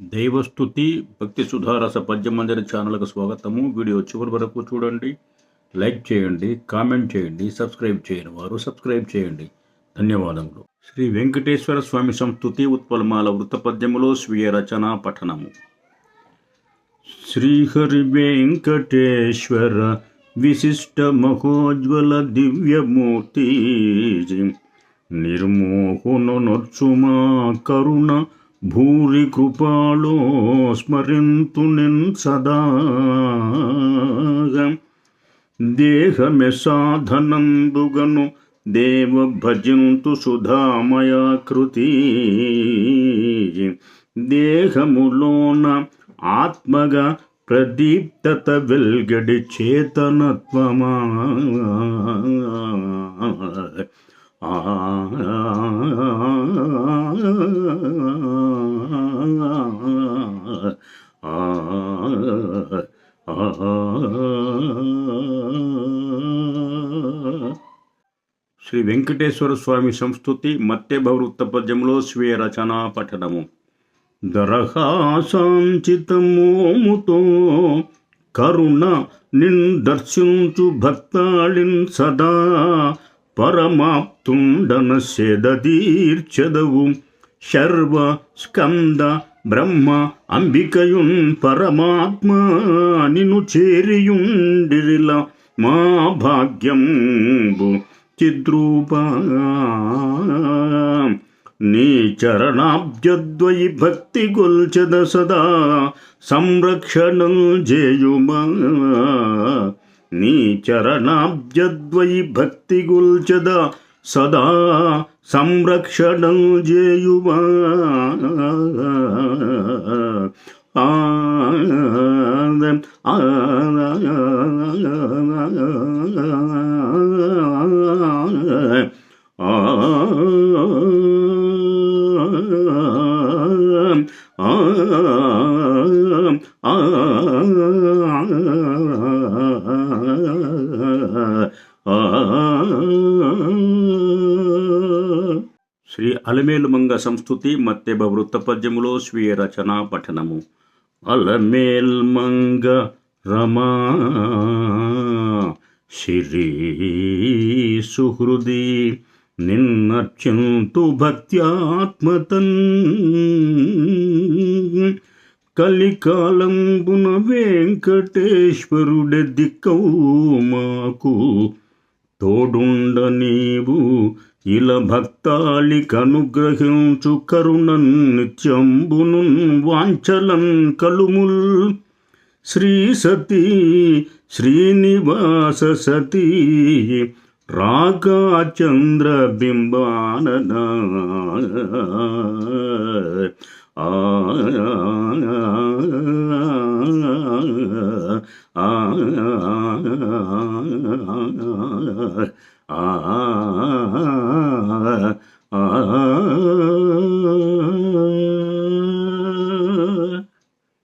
దైవస్తుతి భక్తి సుధారస పద్యమంజరి ఛానల్కు స్వాగతము. వీడియో చివరి వరకు చూడండి, లైక్ చేయండి, కామెంట్ చేయండి, సబ్స్క్రైబ్ చేయని వారు సబ్స్క్రైబ్ చేయండి. ధన్యవాదములు. శ్రీ వెంకటేశ్వర స్వామి సంస్తుతి ఉత్పలమాల వృత్తపద్యములో స్వీయ రచన పఠనము. శ్రీహరి వెంకటేశ్వర విశిష్ట మహోజ్వల దివ్యమూర్తి నిర్మోహును నొర్చుమా కరుణ భూరి కృపాలో స్మరింతు నిన్ సదా. దేహమే సాధనందుగను దేవ భజింతు సుధామయాకృతి. దేహములోన ఆత్మగా ప్రదీప్తత వెల్గడి చేతనత్వమా. శ్రీ వెంకటేశ్వర స్వామి సంస్తుతి మత్యభవృత్త పద్యంలో స్వీయ రచనా పఠనము. దరహాసాంచితమోముతో కరుణ నిన్ దర్శించు భక్తాళిన్ సదా. పరమాప్తుండన సెదదీర్చెదవు శర్వ స్కంద బ్రహ్మ అంబికయున్ పరమాత్మ నిను చేరియుండిరిల మా భాగ్యంబు చిద్రూప. నీ చరణాబ్జద్వయి భక్తి గొల్చెద సదా సంరక్షణం చేయుమా. నీ చరణాబ్జద్వయి భక్తి గొల్చెద సదా సంరక్షణం చేయుమా. శ్రీ అలమేలుమంగ సంస్తుతి మత్యభవృత్త పద్యములో స్వీయ రచనా పఠనము. అలమేల్మంగ రమా శిరీ సుహృది నిన్నర్చింతు భక్త్యాత్మతన్. కలికాలంబున వెంకటేశ్వరుడే దిక్కవు మాకు తోడుండ నీవు ఇల భక్తాళికనుగ్రహించు కరుణన్ నిత్యంబును వాంఛలన్ కలుముల్. శ్రీ సతీ శ్రీనివాస సతీ రాగా చంద్ర బింబానన.